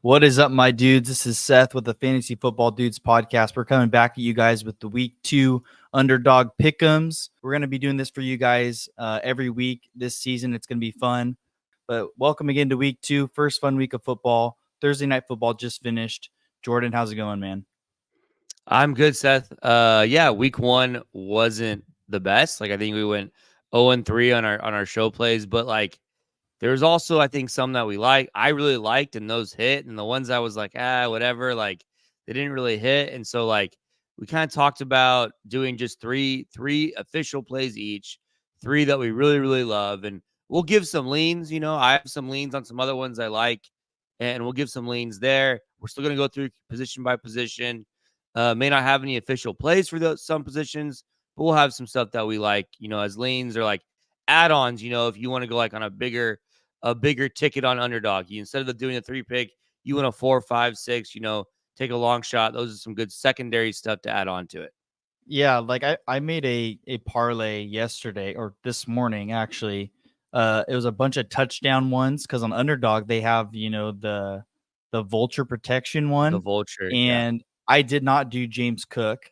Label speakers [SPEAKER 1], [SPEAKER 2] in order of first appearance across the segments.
[SPEAKER 1] What is up, my dudes? This is Seth with the Fantasy Football Dudes podcast. We're coming back at you guys with the week 2 Underdog Pick'ems. We're going to be doing this for you guys every week this season. It's going to be fun. But welcome again to week 2, first fun week of football. Thursday night football just finished. Jordan, how's it going, man?
[SPEAKER 2] I'm good, Seth. Week 1 wasn't the best. I think we went 0-3 on our show plays, but there was also, I think, some that I really liked, and those hit, and the ones I was whatever, they didn't really hit. And so we kind of talked about doing just three official plays each, 3 that we really, really love, and we'll give some leans. I have some leans on some other ones I like, and we'll give some leans there. We're still going to go through position by position. May not have any official plays for some positions, but we'll have some stuff that we like, as leans or add-ons. If you want to go on a bigger ticket on Underdog, instead of doing a 3-pick, you want a 4, 5, 6. Take a long shot. Those are some good secondary stuff to add on to it.
[SPEAKER 1] Yeah, I made a parlay yesterday or this morning actually. It was a bunch of touchdown ones because on Underdog they have the vulture protection one.
[SPEAKER 2] The vulture,
[SPEAKER 1] and I did not do James Cook.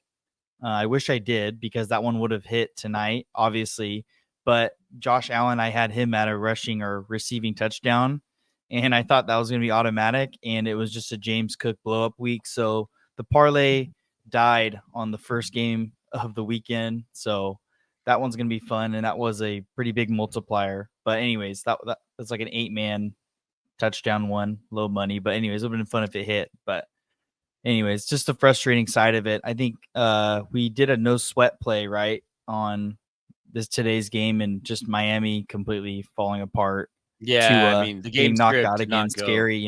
[SPEAKER 1] I wish I did because that one would have hit tonight, obviously. But Josh Allen, I had him at a rushing or receiving touchdown, and I thought that was going to be automatic, and it was just a James Cook blow-up week. So the parlay died on the first game of the weekend. So that one's going to be fun, and that was a pretty big multiplier. But anyways, that's like an 8-man touchdown one, low money. But anyways, it would have been fun if it hit. But anyways, just the frustrating side of it. I think we did a no sweat play, right, on today's game, and just Miami completely falling apart.
[SPEAKER 2] Yeah, the game
[SPEAKER 1] knocked out again, scary,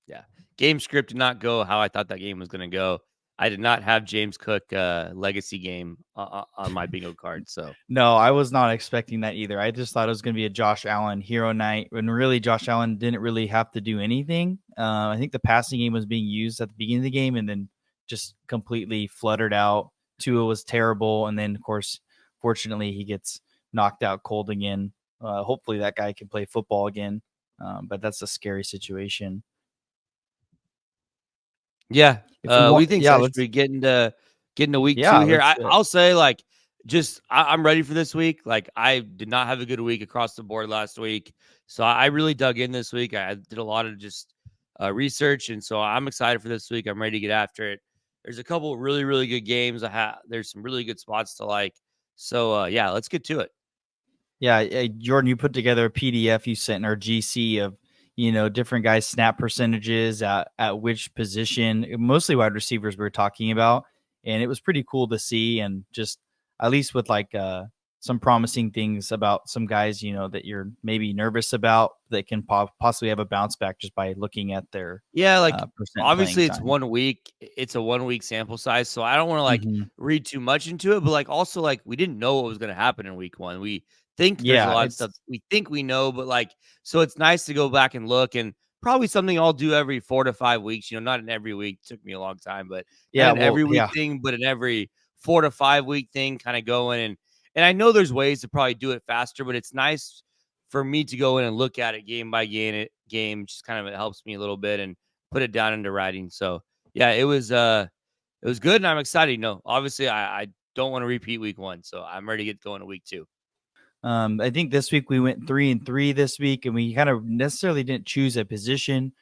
[SPEAKER 2] Yeah. Game script did not go how I thought that game was going to go. I did not have James Cook legacy game on my bingo card. So
[SPEAKER 1] no, I was not expecting that either. I just thought it was going to be a Josh Allen hero night when really Josh Allen didn't really have to do anything. I think the passing game was being used at the beginning of the game and then just completely fluttered out. Tua was terrible. And then, of course, fortunately, he gets knocked out cold again. Hopefully that guy can play football again. But that's a scary situation.
[SPEAKER 2] Yeah. We think so. Let's be getting to week 2 here. I'll say I'm ready for this week. I did not have a good week across the board last week. So I really dug in this week. I did a lot of just research. And so I'm excited for this week. I'm ready to get after it. There's a couple of really, really good games. There's some really good spots to like. So, let's get to it.
[SPEAKER 1] Yeah, Jordan, you put together a PDF you sent in our GC of, different guys' snap percentages at which position, mostly wide receivers we were talking about. And it was pretty cool to see, and just at least with some promising things about some guys, that you're maybe nervous about that can possibly have a bounce back just by looking at their
[SPEAKER 2] obviously it's 1 week. It's a 1 week sample size, so I don't want to read too much into it. But also we didn't know what was going to happen in week 1. We think there's a lot of stuff we think we know, but so it's nice to go back and look, and probably something I'll do every 4 to 5 weeks. Not in every week. It took me a long time, but every week thing, but in every 4 to 5 week thing, kind of going and I know there's ways to probably do it faster, but it's nice for me to go in and look at it game by game. Just kind of it helps me a little bit and put it down into writing. So yeah, it was good, and I'm excited. Obviously I don't want to repeat week 1, so I'm ready to get going to week 2.
[SPEAKER 1] I think this week we went 3-3 this week, and we kind of necessarily didn't choose a position.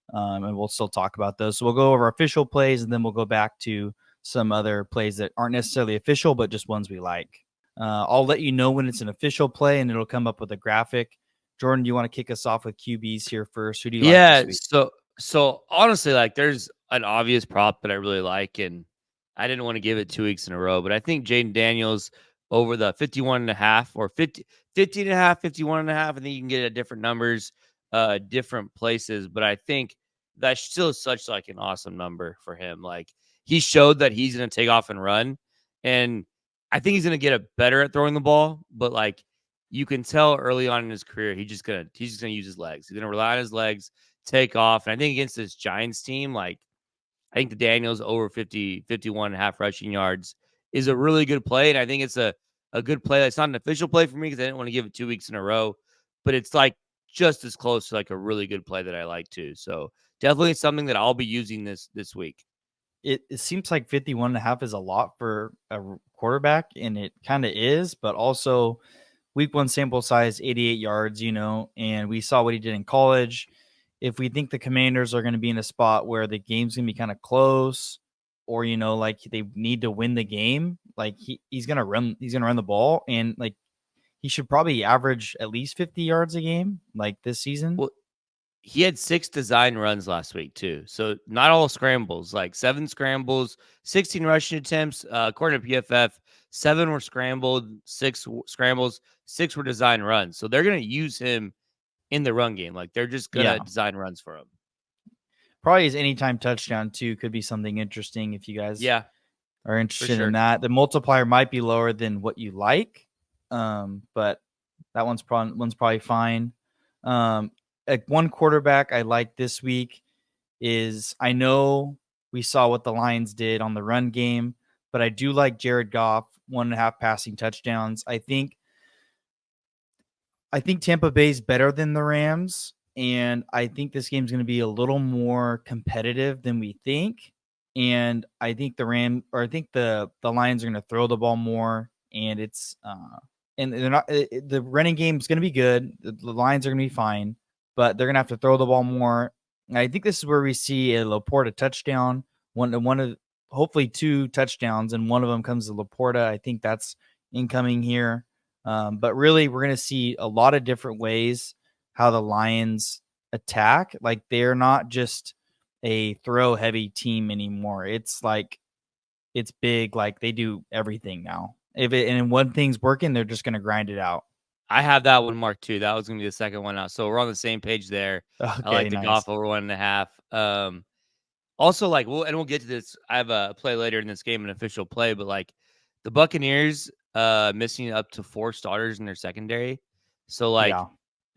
[SPEAKER 1] And we'll still talk about those. So we'll go over official plays, and then we'll go back to some other plays that aren't necessarily official, but just ones we like. I'll let you know when it's an official play, and it'll come up with a graphic. Jordan, do you want to kick us off with QBs here first? Who do you like this
[SPEAKER 2] week? So honestly, there's an obvious prop that I really like, and I didn't want to give it 2 weeks in a row, but I think Jayden Daniels over the 51.5 or 50.5, 51.5. I think you can get it at different numbers, different places, but I think that's still such an awesome number for him. He showed that he's going to take off and run, and I think he's going to get better at throwing the ball, but you can tell early on in his career, he's just going to use his legs. He's going to rely on his legs, take off. And I think against this Giants team, I think the Daniels over 51.5 rushing yards is a really good play. And I think it's a good play. It's not an official play for me because I didn't want to give it 2 weeks in a row, but it's just as close to like a really good play that I like too. So definitely something that I'll be using this week.
[SPEAKER 1] It seems like 51.5 is a lot for a quarterback, and it kind of is, but also week one sample size, 88 yards, and we saw what he did in college. If we think the Commanders are going to be in a spot where the game's going to be kind of close, or like they need to win the game, like he's going to run the ball, and like he should probably average at least 50 yards a game like this season.
[SPEAKER 2] Well, he had 6 design runs last week too. So not all scrambles, like 7 scrambles, 16 rushing attempts. According to PFF, 7 were scrambled, 6 scrambles, 6 were design runs. So they're going to use him in the run game. Like they're just going to design runs for him.
[SPEAKER 1] Probably his anytime touchdown too could be something interesting if you guys are interested in that. The multiplier might be lower than what you like, but that one's probably fine. One quarterback I like this week is, I know we saw what the Lions did on the run game, but I do like Jared Goff, 1.5 passing touchdowns. I think Tampa Bay's better than the Rams, and I think this game's going to be a little more competitive than we think. And I think the Lions are going to throw the ball more, and it's and they're not. The running game is going to be good. The Lions are going to be fine, but they're going to have to throw the ball more. And I think this is where we see a Laporta touchdown, one of hopefully 2 touchdowns, and one of them comes to Laporta. I think that's incoming here. But really, we're going to see a lot of different ways how the Lions attack. Like, they're not just a throw heavy team anymore. It's like, it's big. Like, they do everything now. And one thing's working, they're just going to grind it out.
[SPEAKER 2] I have that one marked too. That was going to be the second one out. So we're on the same page there.
[SPEAKER 1] Okay,
[SPEAKER 2] I like the
[SPEAKER 1] nice.
[SPEAKER 2] Goff over 1.5. Also, like, we'll get to this. I have a play later in this game, an official play, but like the Buccaneers missing up to 4 starters in their secondary. So like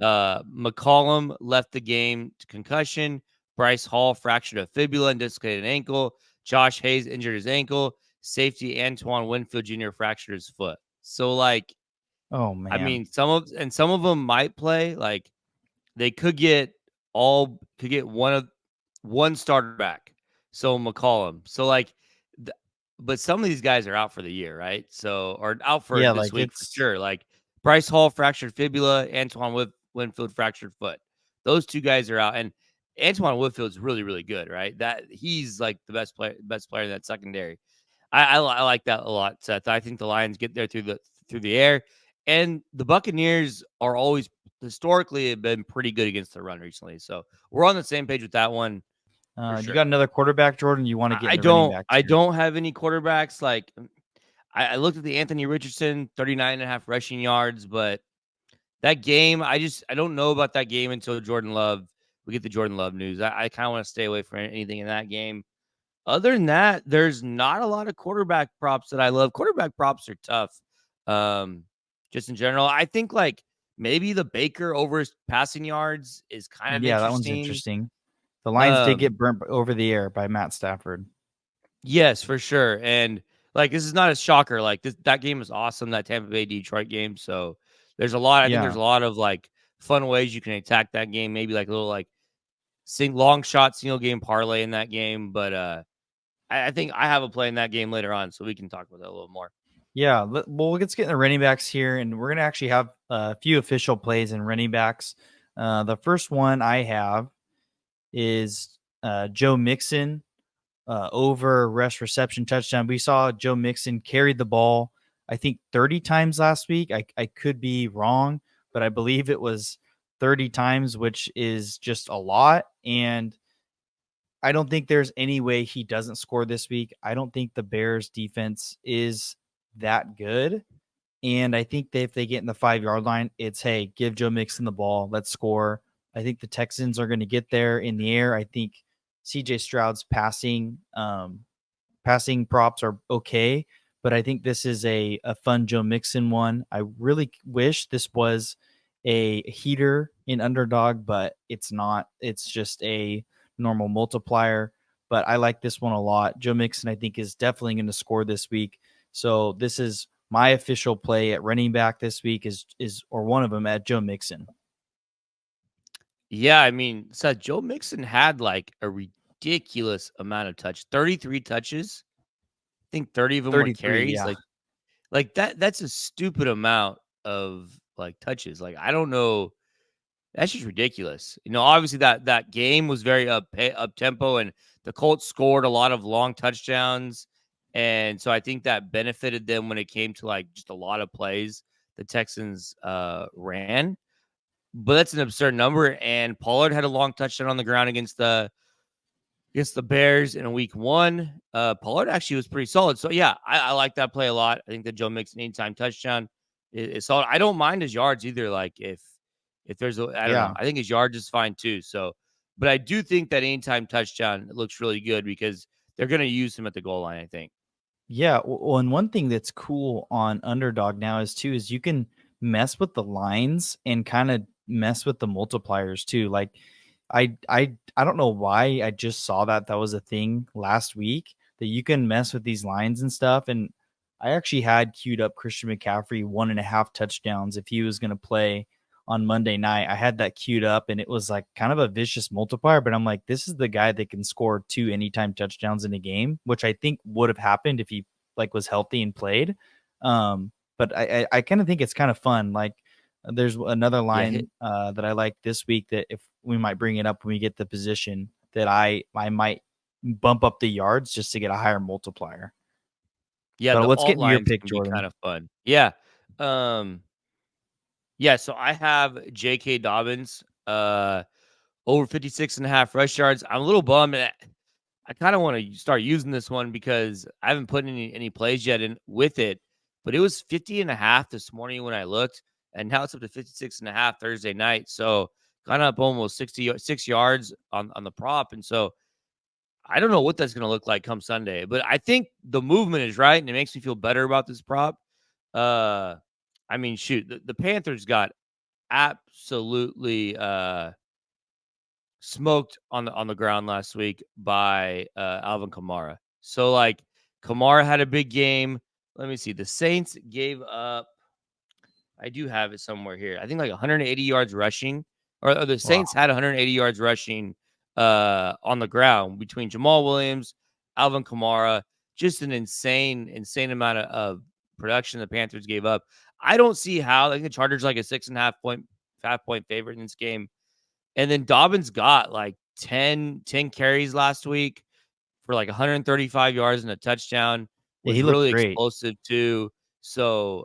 [SPEAKER 2] McCollum left the game to concussion. Bryce Hall fractured a fibula and dislocated an ankle. Josh Hayes injured his ankle. Safety Antoine Winfield Jr. fractured his foot. So like,
[SPEAKER 1] oh man,
[SPEAKER 2] I mean, some of them might play. Like they could get one starter back. So McCollum. So like, but some of these guys are out for the year, right? So, or out for this week for sure. Like Bryce Hall fractured fibula, Antoine Winfield fractured foot. Those 2 guys are out, and Antoine Winfield's really, really good, right? That he's like the best player in that secondary. I like that a lot, Seth. I think the Lions get there through the air, and the Buccaneers are always historically have been pretty good against the run recently. So we're on the same page with that one.
[SPEAKER 1] Sure. You got another quarterback, Jordan? You want to get?
[SPEAKER 2] I don't have any quarterbacks. Like I looked at the Anthony Richardson 39.5 rushing yards, but that game, I don't know about that game until we get the Jordan Love news. I kind of want to stay away from anything in that game. Other than that, there's not a lot of quarterback props that I love. Quarterback props are tough. Just in general, I think like maybe the Baker over his passing yards is kind of interesting.
[SPEAKER 1] That one's interesting. The Lions did get burnt over the air by Matt Stafford.
[SPEAKER 2] Yes, for sure. And like, this is not a shocker. Like that game is awesome. That Tampa Bay Detroit game. So there's a lot. I think there's a lot of like fun ways you can attack that game. Maybe like a little like long shot single game parlay in that game. But I think I have a play in that game later on, so we can talk about that a little more.
[SPEAKER 1] Yeah, well, let's get in the running backs here, and we're going to actually have a few official plays in running backs. The first one I have is Joe Mixon over rush reception touchdown. We saw Joe Mixon carried the ball, I think 30 times last week. I could be wrong, but I believe it was 30 times, which is just a lot. And I don't think there's any way he doesn't score this week. I don't think the Bears defense is that good. And I think that if they get in the 5-yard line, it's, hey, give Joe Mixon the ball. Let's score. I think the Texans are going to get there in the air. I think CJ Stroud's passing props are okay, but I think this is a fun Joe Mixon one. I really wish this was a heater in Underdog, but it's not. It's just a normal multiplier, but I like this one a lot. Joe Mixon, I think, is definitely going to score this week. So this is my official play at running back this week is or one of them at Joe Mixon.
[SPEAKER 2] Yeah, I mean, so Joe Mixon had like a ridiculous amount of 33 touches. I think 30 of them were
[SPEAKER 1] 33,
[SPEAKER 2] carries.
[SPEAKER 1] yeah.
[SPEAKER 2] Like that's a stupid amount of like touches. Like I don't know. That's just ridiculous. Obviously that game was very up tempo, and the Colts scored a lot of long touchdowns, and so I think that benefited them when it came to like just a lot of plays the Texans ran. But that's an absurd number. And Pollard had a long touchdown on the ground against the Bears in week 1. Pollard actually was pretty solid. So yeah, I like that play a lot. I think that Joe Mixon anytime touchdown is solid. I don't mind his yards either. Like if there's I don't know.
[SPEAKER 1] Yeah.
[SPEAKER 2] I think his yards is fine too. So, but I do think that anytime touchdown looks really good because they're going to use him at the goal line, I think.
[SPEAKER 1] Yeah, well, and one thing that's cool on Underdog now is you can mess with the lines and kind of mess with the multipliers too. Like I don't know why I just saw that was a thing last week that you can mess with these lines and stuff. And I actually had queued up Christian McCaffrey 1.5 touchdowns if he was going to play on Monday night. I had that queued up and it was like kind of a vicious multiplier, but I'm like, this is the guy that can score 2 anytime touchdowns in a game, which I think would have happened if he like was healthy and played. But I kind of think it's kind of fun. Like there's another
[SPEAKER 2] Yeah,
[SPEAKER 1] line that I like this week that if we might bring it up when we get the position that I might bump up the yards just to get a higher multiplier.
[SPEAKER 2] yeah,
[SPEAKER 1] But
[SPEAKER 2] the
[SPEAKER 1] let's get
[SPEAKER 2] alt
[SPEAKER 1] into your
[SPEAKER 2] lines
[SPEAKER 1] pick,
[SPEAKER 2] can be kind
[SPEAKER 1] Jordan.
[SPEAKER 2] of fun. Yeah. Um yeah, so I have J.K. Dobbins over 56.5 rush yards. I'm a little bummed. I kind of want to start using this one because I haven't put any plays yet in with it, but it was 50.5 this morning when I looked, and now it's up to 56.5 Thursday night. So kind of up almost 66 yards on the prop. And so I don't know what that's going to look like come Sunday, but I think the movement is right, and it makes me feel better about this prop. Uh, I mean, shoot, the Panthers got absolutely smoked on the ground last week by Alvin Kamara. So like Kamara had a big game. Let me see. The Saints gave up. I do have it somewhere here. I think like 180 yards rushing, or the
[SPEAKER 1] Wow.
[SPEAKER 2] Saints had 180 yards rushing on the ground between Jamal Williams, Alvin Kamara. Just an insane amount of production the Panthers gave up. I don't see how. I think the Chargers like a 6.5 point favorite in this game. And then Dobbins got like 10 carries last week for like 135 yards and a touchdown.
[SPEAKER 1] Yeah,
[SPEAKER 2] Was
[SPEAKER 1] he looked
[SPEAKER 2] really
[SPEAKER 1] great.
[SPEAKER 2] explosive too. So,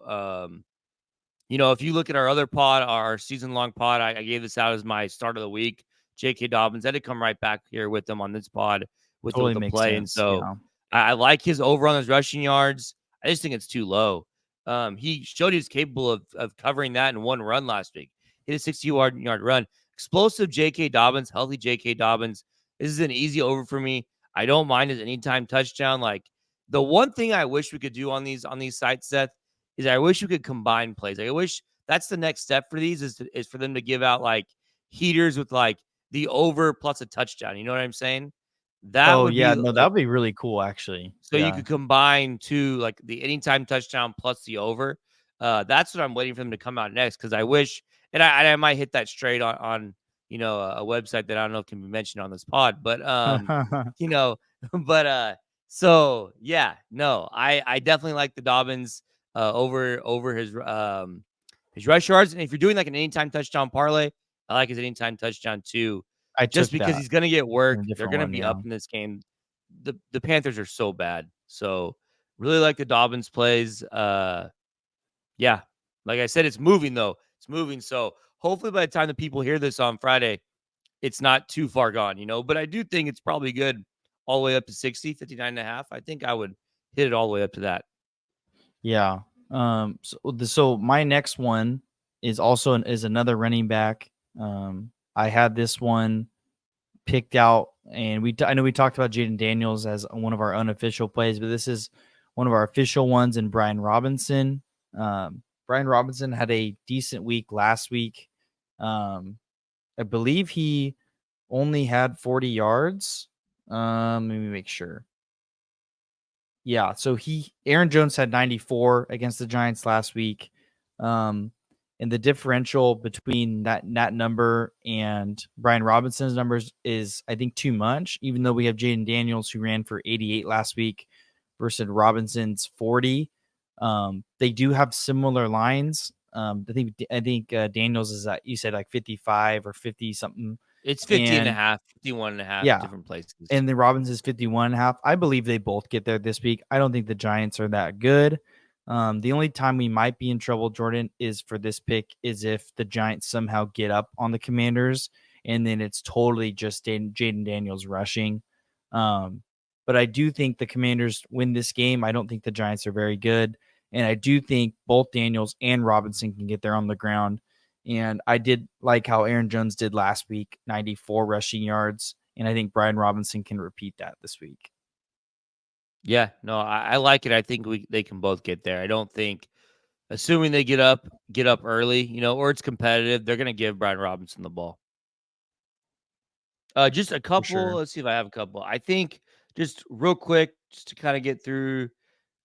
[SPEAKER 2] if you look at our other pod, our season long pod, I gave this out as my start of the week. J.K. Dobbins, I had to come right back here with them on this pod with
[SPEAKER 1] Totally
[SPEAKER 2] the
[SPEAKER 1] makes
[SPEAKER 2] play. And
[SPEAKER 1] sense.
[SPEAKER 2] so
[SPEAKER 1] Yeah.
[SPEAKER 2] I like his over on his rushing yards. I just think it's too low. He showed he was capable of covering that in one run last week. Hit a 60-yard run. Explosive J.K. Dobbins, healthy J.K. Dobbins. This is an easy over for me. I don't mind his anytime touchdown. Like the one thing I wish we could do on these sites, Seth, is I wish we could combine plays. Like, I wish that's the next step for these is for them to give out like heaters with like the over plus a touchdown. You know what I'm saying? That
[SPEAKER 1] Oh
[SPEAKER 2] would be
[SPEAKER 1] yeah, no, that
[SPEAKER 2] like
[SPEAKER 1] would be really cool actually.
[SPEAKER 2] so you
[SPEAKER 1] Yeah.
[SPEAKER 2] could combine two like the anytime touchdown plus the over. That's what I'm waiting for them to come out next because I wish and I might hit that straight on a website that I don't know if can be mentioned on this pod, but you know, but so yeah, no, I definitely like the Dobbins over his rush yards. And if you're doing like an anytime touchdown parlay, I like his anytime touchdown too,
[SPEAKER 1] I
[SPEAKER 2] just
[SPEAKER 1] took
[SPEAKER 2] because
[SPEAKER 1] that
[SPEAKER 2] he's gonna get
[SPEAKER 1] in
[SPEAKER 2] work.
[SPEAKER 1] a
[SPEAKER 2] They're
[SPEAKER 1] different
[SPEAKER 2] gonna
[SPEAKER 1] one,
[SPEAKER 2] be
[SPEAKER 1] yeah.
[SPEAKER 2] up in this game. The Panthers are so bad. So really like the Dobbins plays. Yeah. Like I said, it's moving though. It's moving. So hopefully by the time the people hear this on Friday, it's not too far gone. But I do think it's probably good all the way up to 60, 59.5. I think I would hit it all the way up to that.
[SPEAKER 1] Yeah. So my next one is also is another running back. I had this one picked out, and I know we talked about Jayden Daniels as one of our unofficial plays, but this is one of our official ones in Brian Robinson. Brian Robinson had a decent week last week. I believe he only had 40 yards. Let me make sure. Yeah, so Aaron Jones had 94 against the Giants last week. Um, And the differential between that number and Brian Robinson's numbers is, I think, too much, even though we have Jayden Daniels, who ran for 88 last week versus Robinson's 40. They do have similar lines. I think Daniels is at, you said, like 55 or 50 something.
[SPEAKER 2] It's 50 and a
[SPEAKER 1] And
[SPEAKER 2] half, 51 and a half
[SPEAKER 1] yeah,
[SPEAKER 2] different places.
[SPEAKER 1] and then Robinson's 51.5. I believe they both get there this week. I don't think the Giants are that good. The only time we might be in trouble, Jordan, is for this pick is if the Giants somehow get up on the Commanders, and then it's totally just Jayden Daniels rushing. But I do think the Commanders win this game. I don't think the Giants are very good, and I do think both Daniels and Robinson can get there on the ground. And I did like how Aaron Jones did last week, 94 rushing yards. And I think Brian Robinson can repeat that this week.
[SPEAKER 2] Yeah, no, I like it. I think they can both get there. I don't think, assuming they get up early, or it's competitive, they're going to give Brian Robinson the ball. Just a couple.
[SPEAKER 1] Sure.
[SPEAKER 2] Let's see if I have a couple. I think just real quick, just to kind of get through.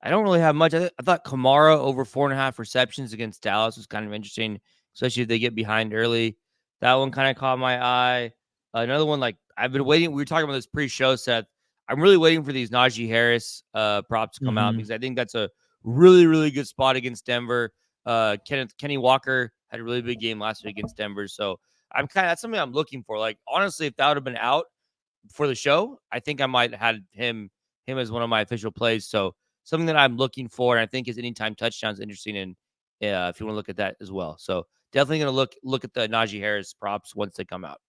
[SPEAKER 2] I don't really have much. I thought Kamara over 4.5 receptions against Dallas was kind of interesting, especially if they get behind early. That one kind of caught my eye. Another one, like I've been waiting. We were talking about this pre-show, Seth. I'm really waiting for these Najee Harris props to come out because I think that's a really, really good spot against Denver. Kenny Walker had a really big game last week against Denver, so that's something I'm looking for. Like honestly, if that would have been out for the show, I think I might have had him as one of my official plays. So something that I'm looking for, and I think his anytime touchdowns interesting. And if you want to look at that as well, so definitely going to look at the Najee Harris props once they come out.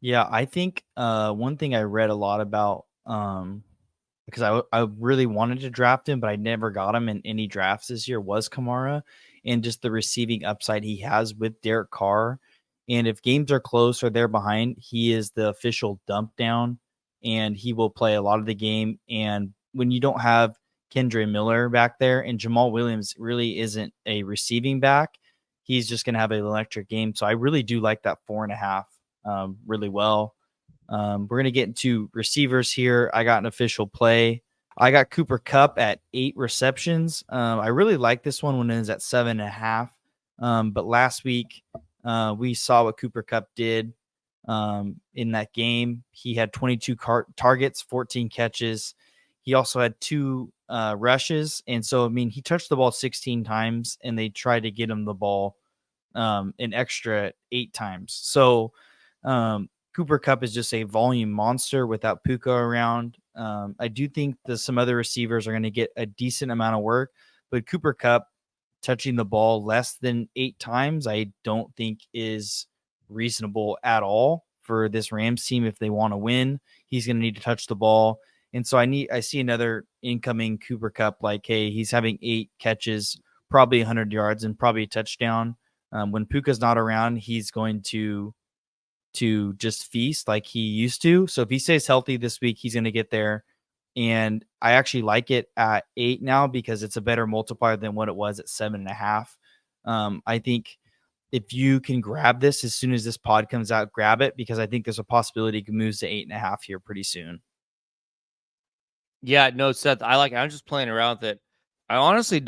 [SPEAKER 1] Yeah, I think one thing I read a lot about, because I really wanted to draft him, but I never got him in any drafts this year, was Kamara, and just the receiving upside he has with Derek Carr. And if games are close or they're behind, he is the official dump down, and he will play a lot of the game. And when you don't have Kendre Miller back there, and Jamal Williams really isn't a receiving back, he's just going to have an electric game. So I really do like that 4.5 really well. We're going to get into receivers here. I got an official play. I got Cooper Kupp at 8 receptions. I really like this one when it is at 7.5. But last week, we saw what Cooper Kupp did in that game. He had 22 targets, 14 catches. He also had 2 rushes. And so, I mean, he touched the ball 16 times, and they tried to get him the ball an extra 8 times. So, Cooper Kupp is just a volume monster without Puka around. I do think that some other receivers are going to get a decent amount of work, but Cooper Kupp touching the ball less than 8 times, I don't think is reasonable at all for this Rams team. If they want to win, he's going to need to touch the ball. And so I see another incoming Cooper Kupp, like, hey, he's having 8 catches, probably 100 yards and probably a touchdown. When Puka's not around, he's going to just feast like he used to. So if he stays healthy this week, he's going to get there. And I actually like it at 8 now because it's a better multiplier than what it was at 7.5. I think if you can grab this as soon as this pod comes out, grab it, because I think there's a possibility it moves to 8.5 here pretty soon.
[SPEAKER 2] Yeah, no, Seth, I'm just playing around with it. I honestly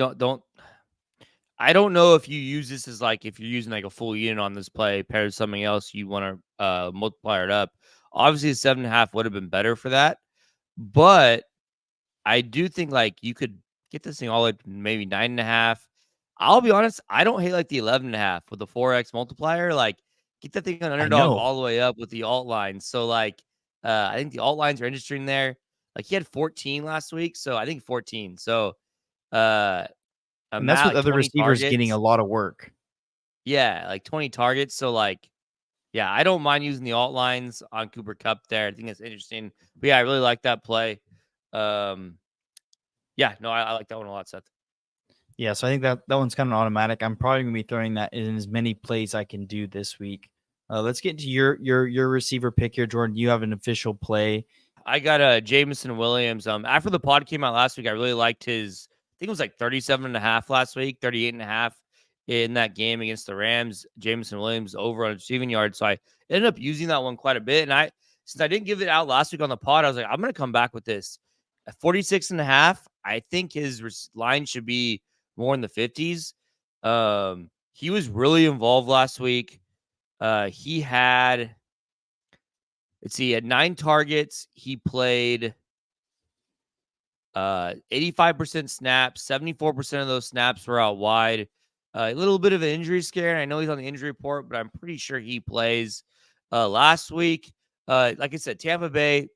[SPEAKER 2] I don't know if you use this as like, if you're using like a full unit on this play paired with something else, you want to multiply it up. Obviously, 7.5 would have been better for that. But I do think like you could get this thing all the way to maybe 9.5. I'll be honest, I don't hate like the 11.5 with the 4x multiplier. Like get that thing on Underdog all the way up with the alt lines. So like I think the alt lines are interesting there. Like he had 14 last week, so I think 14. So
[SPEAKER 1] and that's with
[SPEAKER 2] like
[SPEAKER 1] other
[SPEAKER 2] 20
[SPEAKER 1] receivers
[SPEAKER 2] targets.
[SPEAKER 1] getting a lot of work.
[SPEAKER 2] Yeah, like 20 targets. So like, yeah, I don't mind using the alt lines on Cooper Kupp there. I think it's interesting. But yeah, I really like that play. Yeah, no, I like that one a lot, Seth.
[SPEAKER 1] Yeah, so I think that one's kind of automatic. I'm probably gonna be throwing that in as many plays I can do this week. Let's get to your receiver pick here, Jordan. You have an official play.
[SPEAKER 2] I got a Jameson Williams. After the pod came out last week, I really liked his. I think it was like 37.5 last week, 38.5 in that game against the Rams. Jameson Williams over on receiving yards, so I ended up using that one quite a bit. And since I didn't give it out last week on the pod, I was like, I'm going to come back with this. At 46.5, I think his line should be more in the 50s. He was really involved last week. He had, let's see, he had 9 targets. He played 85% snaps. 74% of those snaps were out wide. A little bit of an injury scare. I know he's on the injury report, but I'm pretty sure he plays. Last week, like I said, Tampa Bay,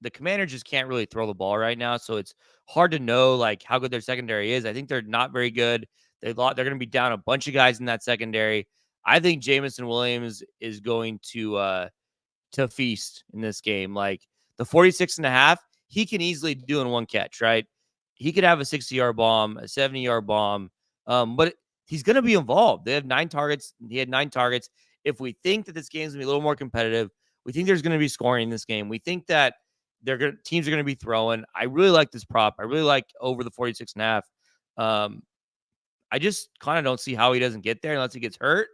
[SPEAKER 2] the Commander just can't really throw the ball right now, so it's hard to know like how good their secondary is. I think they're not very good. They're going to be down a bunch of guys in that secondary. I think Jameson Williams is going to feast in this game. Like the 46.5, he can easily do in one catch, right? He could have a 60-yard bomb, a 70-yard bomb, but he's going to be involved. They have 9 targets. He had 9 targets. If we think that this game's going to be a little more competitive, we think there's going to be scoring in this game. We think that teams are going to be throwing. I really like this prop. I really like over the 46.5. I just kind of don't see how he doesn't get there unless he gets hurt,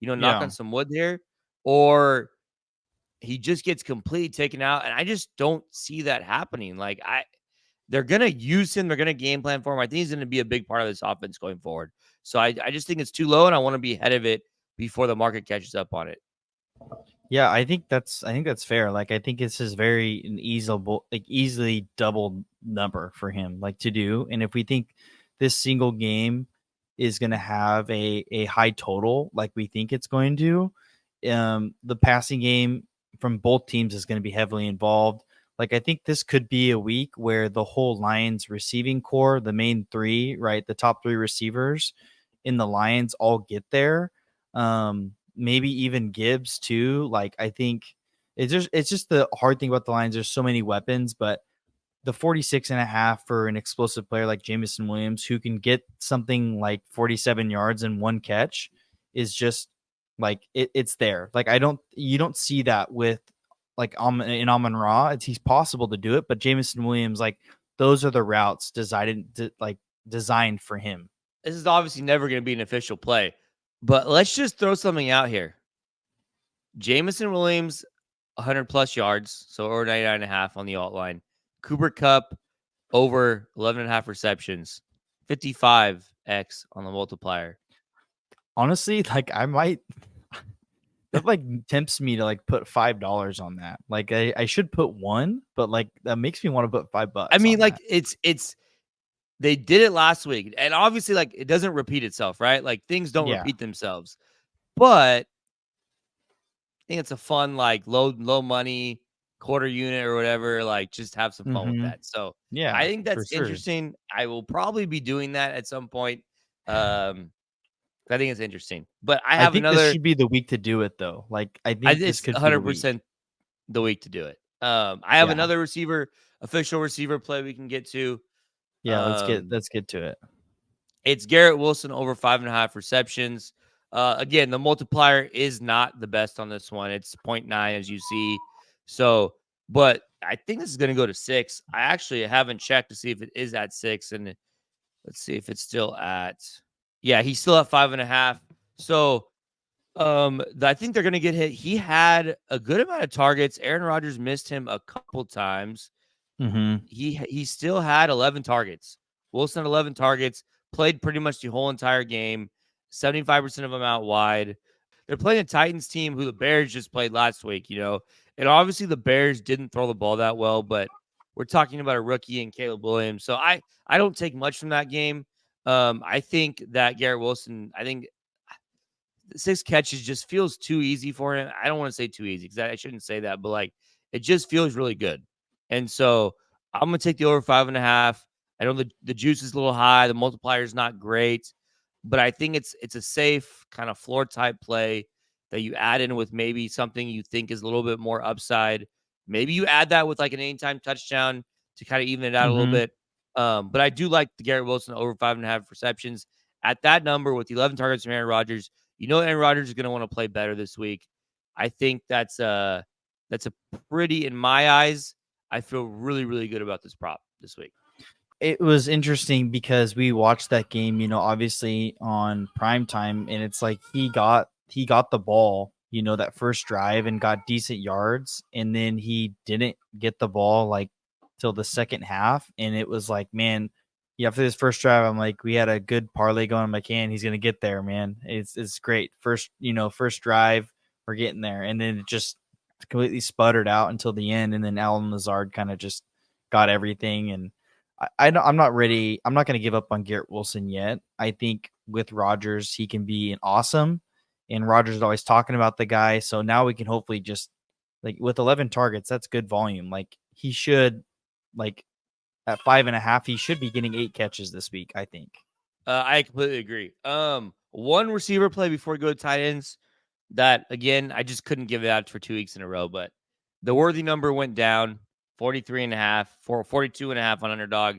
[SPEAKER 2] knock on some wood there, or he just gets completely taken out. And I just don't see that happening. Like they're going to use him. They're going to game plan for him. I think he's going to be a big part of this offense going forward. So I just think it's too low, and I want to be ahead of it before the market catches up on it.
[SPEAKER 1] Yeah, I think that's fair. Like, I think this is very an easily double number for him, like, to do. And if we think this single game is going to have a high total, like we think it's going to, the passing game from both teams is going to be heavily involved. Like, I think this could be a week where the whole Lions receiving core, the main 3, right, the top 3 receivers in the Lions all get there. Maybe even Gibbs too. Like, I think it's just the hard thing about the Lions. There's so many weapons, but the 46.5 for an explosive player like Jameson Williams, who can get something like 47 yards in one catch, is just like it's there. Like, you don't see that with like in Amon-Ra. He's possible to do it, but Jameson Williams, like, those are the routes designed for him.
[SPEAKER 2] This is obviously never going to be an official play, but let's just throw something out here. Jameson Williams, 100 plus yards, so over 99.5 on the alt line. Cooper Kupp, over 11.5 receptions, 55x on the multiplier.
[SPEAKER 1] Honestly, like, I might that like tempts me to like put $5 on that. Like, I should put 1, but like that makes me want to put $5.
[SPEAKER 2] I mean, like
[SPEAKER 1] that.
[SPEAKER 2] it's they did it last week, and obviously, like, it doesn't repeat itself, right? Like, things don't repeat themselves. But I think it's a fun, like, low money quarter unit or whatever. Like, just have some fun with that. So
[SPEAKER 1] yeah,
[SPEAKER 2] I think that's
[SPEAKER 1] sure.
[SPEAKER 2] interesting. I will probably be doing that at some point. I think it's interesting. But I have
[SPEAKER 1] think
[SPEAKER 2] another.
[SPEAKER 1] This should be the week to do it, though. Like, I think this could 100%
[SPEAKER 2] the week to do it. I have another official receiver play we can get to.
[SPEAKER 1] Yeah, let's get to it.
[SPEAKER 2] It's Garrett Wilson over 5.5 receptions. Again, the multiplier is not the best on this one. It's 0.9, as you see. So, but I think this is going to go to 6. I actually haven't checked to see if it is at 6, and let's see if it's still at. Yeah, he's still at 5.5. So, I think they're going to get hit. He had a good amount of targets. Aaron Rodgers missed him a couple times.
[SPEAKER 1] Mm-hmm.
[SPEAKER 2] He still had 11 targets. Wilson had 11 targets, played pretty much the whole entire game, 75% of them out wide. They're playing a Titans team who the Bears just played last week, and obviously the Bears didn't throw the ball that well, but we're talking about a rookie and Caleb Williams. So I don't take much from that game. I think that Garrett Wilson, 6 catches just feels too easy for him. I don't want to say too easy because I shouldn't say that, but like it just feels really good. And so I'm going to take the over 5.5. I know the juice is a little high. The multiplier is not great, but I think it's a safe kind of floor type play that you add in with maybe something you think is a little bit more upside. Maybe you add that with like an anytime touchdown to kind of even it out a little bit. But I do like the Garrett Wilson over 5.5 receptions at that number with 11 targets from Aaron Rodgers. Aaron Rodgers is going to want to play better this week. I think that's a pretty, in my eyes, I feel really, really good about this prop this week.
[SPEAKER 1] It was interesting because we watched that game, obviously on prime time, and it's like he got the ball, that first drive and got decent yards, and then he didn't get the ball like till the second half, and it was like, man, Yeah, after this first drive, I'm like, we had a good parlay going. I'm like, he's gonna get there, man. It's great. First drive, we're getting there, and then it just completely sputtered out until the end, and then Alan Lazard kind of just got everything. And I'm not ready. I'm not gonna give up on Garrett Wilson yet. I think with Rodgers, he can be an awesome, and Rodgers is always talking about the guy. So now we can hopefully just like with 11 targets, that's good volume. Like he should like at 5.5, he should be getting 8 catches this week, I think.
[SPEAKER 2] I completely agree. One receiver play before we go to tight ends that, again, I just couldn't give it out for 2 weeks in a row, but the worthy number went down 43.5, 42.5 on Underdog.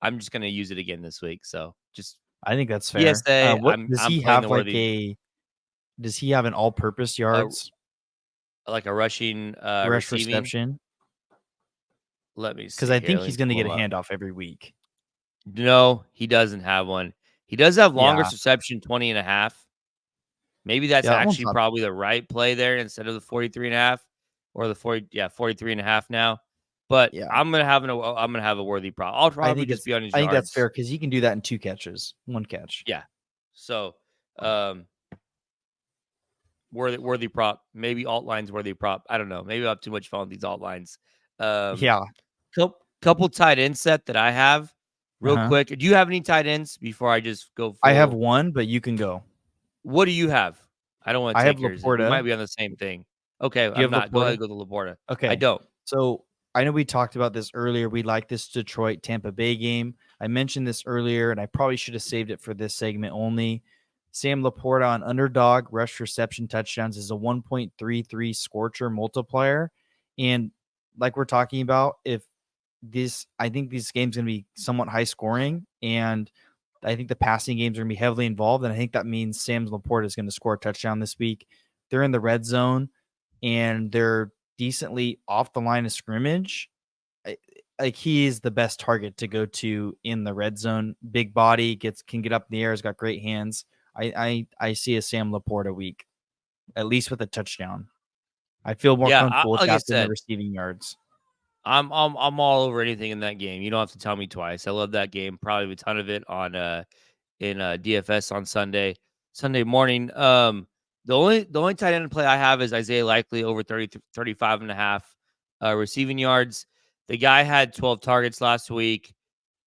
[SPEAKER 2] I'm just going to use it again this week. So just
[SPEAKER 1] I think that's fair.
[SPEAKER 2] PSA,
[SPEAKER 1] What does
[SPEAKER 2] I'm
[SPEAKER 1] he
[SPEAKER 2] playing
[SPEAKER 1] have
[SPEAKER 2] the
[SPEAKER 1] like
[SPEAKER 2] worthy,
[SPEAKER 1] does he have an all-purpose yards
[SPEAKER 2] like a rushing,
[SPEAKER 1] rush
[SPEAKER 2] receiving.
[SPEAKER 1] reception?
[SPEAKER 2] Let me
[SPEAKER 1] Because
[SPEAKER 2] see
[SPEAKER 1] I
[SPEAKER 2] here.
[SPEAKER 1] think
[SPEAKER 2] Let me
[SPEAKER 1] he's going to
[SPEAKER 2] pull
[SPEAKER 1] get
[SPEAKER 2] him
[SPEAKER 1] a
[SPEAKER 2] up.
[SPEAKER 1] handoff every week.
[SPEAKER 2] No, he doesn't have one. He does have longer
[SPEAKER 1] Yeah.
[SPEAKER 2] reception, 20.5. Maybe that's
[SPEAKER 1] Yeah, that one's
[SPEAKER 2] actually
[SPEAKER 1] not,
[SPEAKER 2] probably the right play there instead of the 43.5 or the 43.5 now. But
[SPEAKER 1] yeah.
[SPEAKER 2] I'm gonna have a worthy prop. I'll probably just be on his
[SPEAKER 1] I think that's
[SPEAKER 2] yards.
[SPEAKER 1] fair because he can do that in 2 catches, 1 catch.
[SPEAKER 2] Yeah. So worthy prop. Maybe alt lines worthy prop. I don't know. Maybe I have too much fun with these alt lines.
[SPEAKER 1] Yeah.
[SPEAKER 2] Couple tight end set that I have real
[SPEAKER 1] Uh-huh.
[SPEAKER 2] quick. Do you have any tight ends before I just go
[SPEAKER 1] I have
[SPEAKER 2] full?
[SPEAKER 1] one, but you can go.
[SPEAKER 2] What do you have? I don't want
[SPEAKER 1] I
[SPEAKER 2] to
[SPEAKER 1] have
[SPEAKER 2] take yours. We might
[SPEAKER 1] Laporta.
[SPEAKER 2] be on the same thing. Okay,
[SPEAKER 1] Do you
[SPEAKER 2] I'm
[SPEAKER 1] have
[SPEAKER 2] not. Go
[SPEAKER 1] Laporta?
[SPEAKER 2] ahead, go to Laporta. I
[SPEAKER 1] Okay.
[SPEAKER 2] don't.
[SPEAKER 1] So I know we talked about this earlier. We like this Detroit Tampa Bay game. I mentioned this earlier, and I probably should have saved it for this segment only. Sam Laporta on underdog rush reception touchdowns is a 1.33 scorcher multiplier. And like we're talking about, I think this game's going to be somewhat high scoring, and I think the passing games are going to be heavily involved. And I think that means Sam Laporta is going to score a touchdown this week. They're in the red zone, and they're decently off the line of scrimmage. Like he is the best target to go to in the red zone. Big body, can get up in the air, has got great hands. I see a Sam Laporta week, at least with a touchdown. I feel more
[SPEAKER 2] Yeah,
[SPEAKER 1] comfortable with
[SPEAKER 2] like I
[SPEAKER 1] that than the
[SPEAKER 2] said,
[SPEAKER 1] receiving yards.
[SPEAKER 2] I'm all over anything in that game. You don't have to tell me twice. I love that game. Probably a ton of it on in DFS on Sunday morning. The only tight end play I have is Isaiah Likely over 35.5 receiving yards. The guy had 12 targets last week.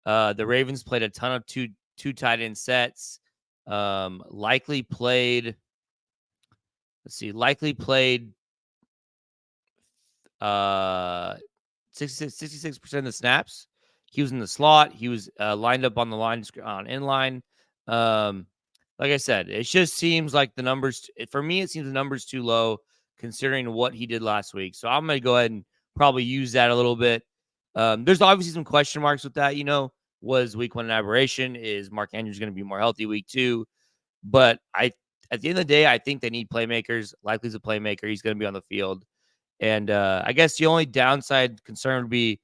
[SPEAKER 2] The Ravens played a ton of two tight end sets. Likely played. Let's see. Likely played uh 66% of the snaps. He was in the slot. He was lined up on the line on inline. Um, like I said, it just seems like the numbers for me. It seems the numbers too low considering what he did last week. So I'm going to go ahead and probably use that a little bit. There's obviously some question marks with that. Was week 1 an aberration? Is Mark Andrews going to be more healthy week 2? But at the end of the day, I think they need playmakers. Likely's a playmaker. He's going to be on the field. And I guess the only downside concern would be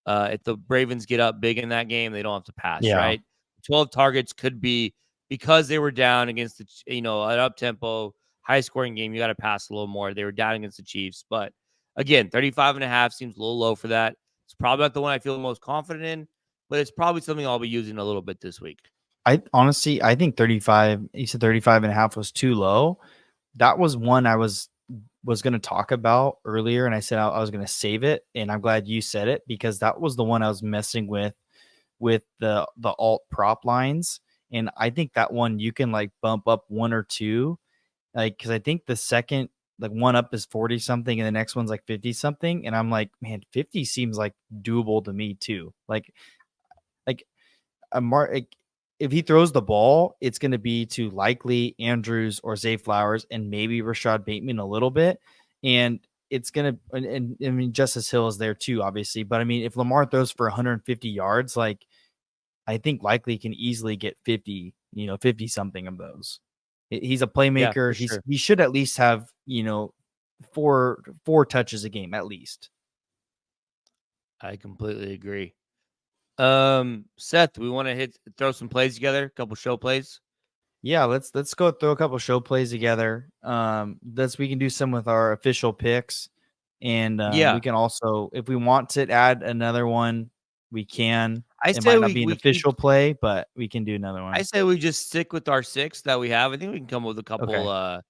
[SPEAKER 2] if the Ravens get up big in that game, they don't have to pass,
[SPEAKER 1] Yeah.
[SPEAKER 2] right? 12 targets could be because they were down against an up tempo, high scoring game. You got to pass a little more. They were down against the Chiefs, but again, 35.5 seems a little low for that. It's probably not the one I feel most confident in, but it's probably something I'll be using a little bit this week.
[SPEAKER 1] I think 35, you said 35.5 was too low. That was one I was going to talk about earlier, and I said I was going to save it, and I'm glad you said it because that was the one I was messing with the alt prop lines, and I think that one you can like bump up 1 or 2, like because I think the second like one up is 40 something, and the next one's like 50 something, and I'm like, man, 50 seems like doable to me too. Like like if he throws the ball, it's going to be to Likely, Andrews, or Zay Flowers, and maybe Rashad Bateman a little bit. And it's going to, and I mean, Justice Hill is there too, obviously. But I mean, if Lamar throws for 150 yards, like I think Likely can easily get 50, 50 something of those. He's a
[SPEAKER 2] Yeah,
[SPEAKER 1] playmaker.
[SPEAKER 2] for sure.
[SPEAKER 1] He should at least have, four touches a game at least.
[SPEAKER 2] I completely agree. Seth, we want to throw some plays together, a couple show plays.
[SPEAKER 1] Yeah, let's go throw a couple show plays together. We can do some with our official picks, and we
[SPEAKER 2] Yeah.
[SPEAKER 1] can also, if we want to, add another one. we can.
[SPEAKER 2] I
[SPEAKER 1] It
[SPEAKER 2] say
[SPEAKER 1] might not be an official play, but we can do another
[SPEAKER 2] I
[SPEAKER 1] one.
[SPEAKER 2] say we just stick with our 6 that we have. I think we can come up with a couple.
[SPEAKER 1] Okay.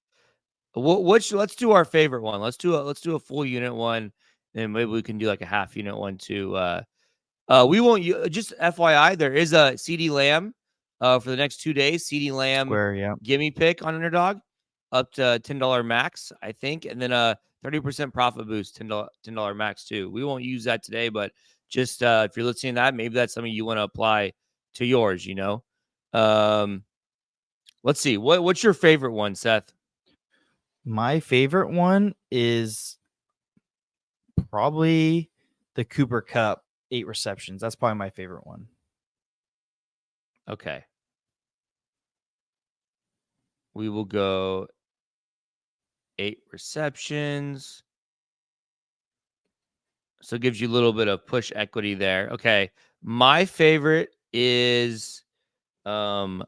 [SPEAKER 2] Let's do our favorite one. Let's do a full unit one, and maybe we can do like a half unit one too. We won't. Just FYI, there is a CD Lamb for the next 2 days. CD Lamb
[SPEAKER 1] Square, yeah.
[SPEAKER 2] gimme pick on Underdog, up to $10 max, I think, and then 30% profit boost, $10 max too. We won't use that today, but just if you're listening to that, maybe that's something you want to apply to yours. Let's see. What's your favorite one, Seth?
[SPEAKER 1] My favorite one is probably the Cooper Kupp 8 receptions. That's probably my favorite one.
[SPEAKER 2] Okay. We will go 8 receptions. So it gives you a little bit of push equity there. Okay. My favorite is I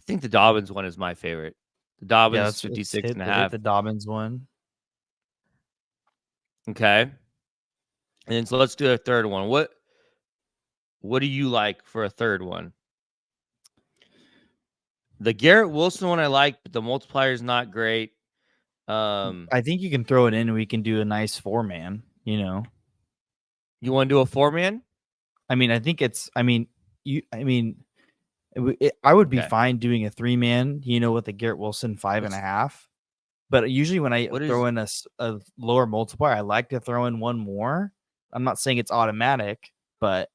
[SPEAKER 2] think the Dobbins one is my favorite. The
[SPEAKER 1] Yeah,
[SPEAKER 2] Dobbins
[SPEAKER 1] let's
[SPEAKER 2] 56
[SPEAKER 1] hit
[SPEAKER 2] and a
[SPEAKER 1] hit
[SPEAKER 2] half.
[SPEAKER 1] the Dobbins one.
[SPEAKER 2] Okay. And then so let's do a third one. What do you like for a third one? The Garrett Wilson one I like, but the multiplier is not great.
[SPEAKER 1] I think you can throw it in and we can do a nice 4-man,
[SPEAKER 2] You want to do a 4-man?
[SPEAKER 1] I mean, I think it's I mean, I would be
[SPEAKER 2] Okay.
[SPEAKER 1] fine doing a 3-man, with a Garrett Wilson 5.5. But usually when I throw in a lower multiplier, I like to throw in one more. I'm not saying it's automatic, but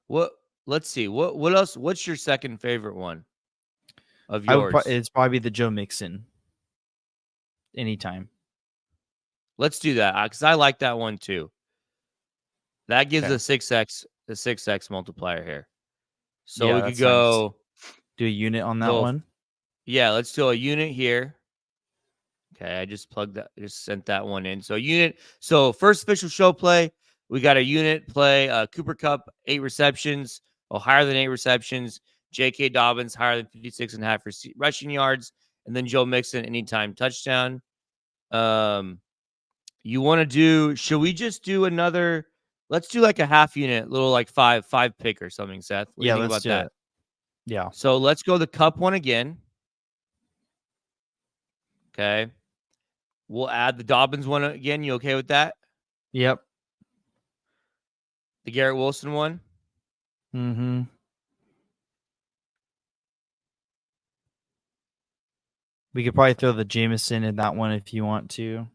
[SPEAKER 2] let's see. What else? What's your second favorite one of yours?
[SPEAKER 1] It's probably the Joe Mixon. Anytime.
[SPEAKER 2] Let's do that because I like that one too. That gives the 6x multiplier here. So we could go
[SPEAKER 1] do a unit on that one.
[SPEAKER 2] Yeah, let's do a unit here. Okay, I just sent that one in. So unit. So first official show play, we got a unit play. Cooper Kupp 8 receptions, higher than 8 receptions. J.K. Dobbins higher than 56.5 rushing yards, and then Joe Mixon anytime touchdown. You want to do? Should we just do another? Let's do like a half unit, little like five pick or something, Seth. What do you think about that?
[SPEAKER 1] Yeah.
[SPEAKER 2] So let's go the Kupp one again. Okay. We'll add the Dobbins one again. You okay with that?
[SPEAKER 1] Yep.
[SPEAKER 2] The Garrett Wilson one?
[SPEAKER 1] Mm-hmm. We could probably throw the Jameson in that one if you want to.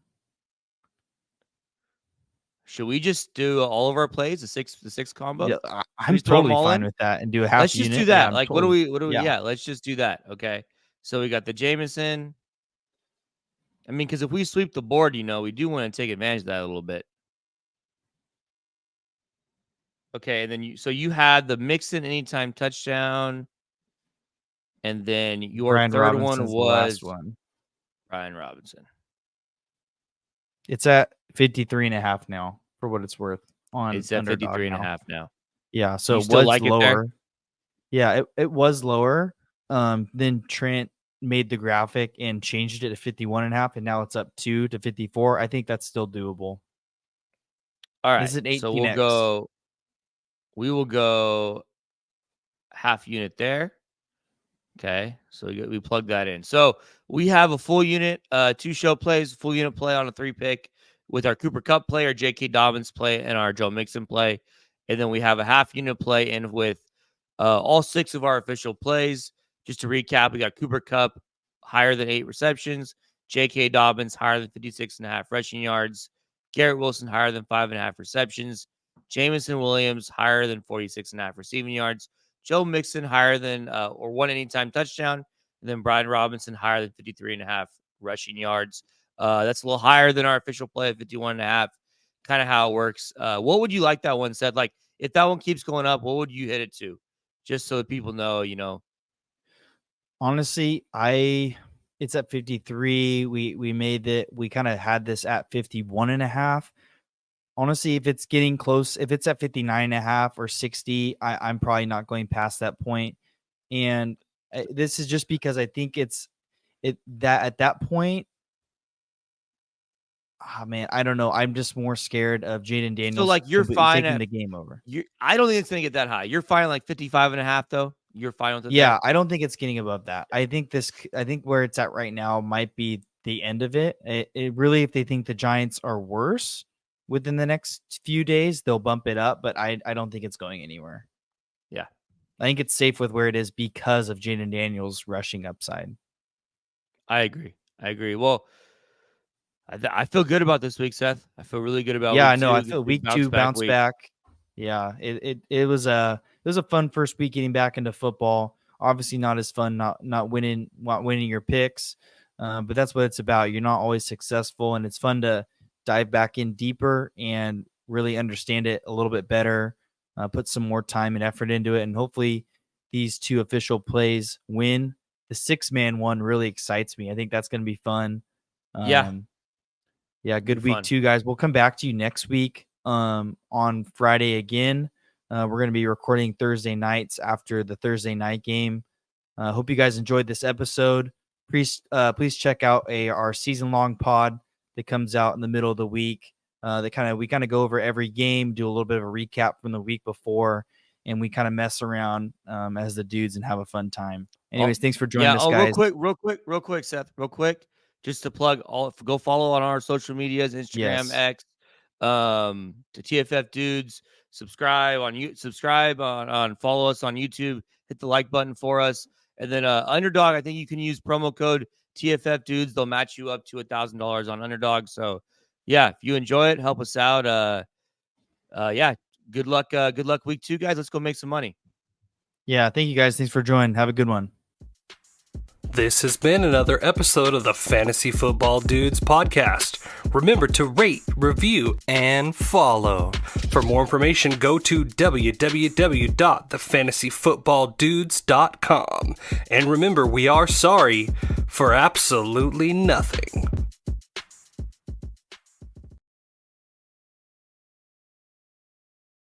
[SPEAKER 2] Should we just do all of our plays, the six combo?
[SPEAKER 1] Yeah, I'm totally fine with that and do a half
[SPEAKER 2] Let's
[SPEAKER 1] unit.
[SPEAKER 2] just do that.
[SPEAKER 1] Yeah,
[SPEAKER 2] like,
[SPEAKER 1] totally,
[SPEAKER 2] what do we, yeah, let's just do that. Okay. So we got the Jameson. I mean, because if we sweep the board, we do want to take advantage of that a little bit. Okay. And then you had the Mixon anytime touchdown. And then your
[SPEAKER 1] Brian
[SPEAKER 2] third
[SPEAKER 1] Robinson's
[SPEAKER 2] one was
[SPEAKER 1] the last one.
[SPEAKER 2] Brian Robinson.
[SPEAKER 1] It's at 53.5 now, for what it's worth.
[SPEAKER 2] It's at 53.5 now.
[SPEAKER 1] Yeah, so
[SPEAKER 2] it
[SPEAKER 1] was
[SPEAKER 2] like
[SPEAKER 1] lower. Yeah, it was lower. Then Trent made the graphic and changed it to 51.5, and now it's up 2 to 54. I think that's still doable.
[SPEAKER 2] All right.
[SPEAKER 1] This is an 18X.
[SPEAKER 2] So we will go half unit there. Okay. So we plug that in. So we have a full unit, 2 show plays, full unit play on a 3 pick with our Cooper Kupp play, our J.K. Dobbins play, and our Joe Mixon play. And then we have a half unit play in with all 6 of our official plays. Just to recap, we got Cooper Kupp higher than 8 receptions, J.K. Dobbins higher than 56.5 rushing yards, Garrett Wilson higher than 5.5 receptions, Jameson Williams higher than 46.5 receiving yards, Joe Mixon higher than or 1 anytime touchdown, and then Brian Robinson higher than 53.5 rushing yards. That's a little higher than our official play at 51.5. Kind of how it works. What would you like that one said? Like, if that one keeps going up, what would you hit it to? Just so that people know,
[SPEAKER 1] Honestly, it's at 53. We made it. We kind of had this at 51.5. Honestly, if it's getting close, if it's at 59.5 or 60, I'm probably not going past that point. And this is just because I think that at that point, man, I don't know. I'm just more scared of Jayden
[SPEAKER 2] So
[SPEAKER 1] Daniels
[SPEAKER 2] like you're fine
[SPEAKER 1] taking
[SPEAKER 2] at
[SPEAKER 1] the game over.
[SPEAKER 2] I don't think it's gonna get that high. You're fine like 55.5 though. You're fine with it
[SPEAKER 1] Yeah,
[SPEAKER 2] there.
[SPEAKER 1] I don't think it's getting above that. I think where it's at right now might be the end of it. It really, if they think the Giants are worse within the next few days, they'll bump it up. But I don't think it's going anywhere.
[SPEAKER 2] Yeah,
[SPEAKER 1] I think it's safe with where it is because of Jayden Daniels' rushing upside.
[SPEAKER 2] I agree. Well, I feel good about this week, Seth. I feel really good about
[SPEAKER 1] Yeah,
[SPEAKER 2] week
[SPEAKER 1] I know. I
[SPEAKER 2] 2.
[SPEAKER 1] feel
[SPEAKER 2] Big
[SPEAKER 1] week 2 bounce
[SPEAKER 2] week.
[SPEAKER 1] back. Yeah, it was a fun first week getting back into football. Obviously, not as fun not winning your picks, but that's what it's about. You're not always successful, and it's fun to dive back in deeper and really understand it a little bit better. Put some more time and effort into it, and hopefully, these 2 official plays win. The 6-man one really excites me. I think that's going to be fun.
[SPEAKER 2] Yeah,
[SPEAKER 1] Yeah,
[SPEAKER 2] be
[SPEAKER 1] good week
[SPEAKER 2] fun.
[SPEAKER 1] 2, guys. We'll come back to you next week on Friday again. We're going to be recording Thursday nights after the Thursday night game. Hope you guys enjoyed this episode. Please check out our season-long pod that comes out in the middle of the week. We kind of go over every game, do a little bit of a recap from the week before, and we kind of mess around as the dudes and have a fun time. Anyways, thanks for joining us, guys.
[SPEAKER 2] Real quick, Seth. Real quick, just to plug go follow on our social medias, Instagram,
[SPEAKER 1] Yes.
[SPEAKER 2] X, to TFF dudes. Subscribe on follow us on YouTube. Hit the like button for us, and then Underdog. I think you can use promo code TFF dudes. They'll match you up to $1,000 on Underdog. So, yeah, if you enjoy it, help us out. Yeah, good luck. Good luck week 2, guys. Let's go make some money.
[SPEAKER 1] Yeah, thank you guys. Thanks for joining. Have a good one.
[SPEAKER 3] This has been another episode of the Fantasy Football Dudes podcast. Remember to rate, review, and follow. For more information, go to www.thefantasyfootballdudes.com. And remember, we are sorry for absolutely nothing.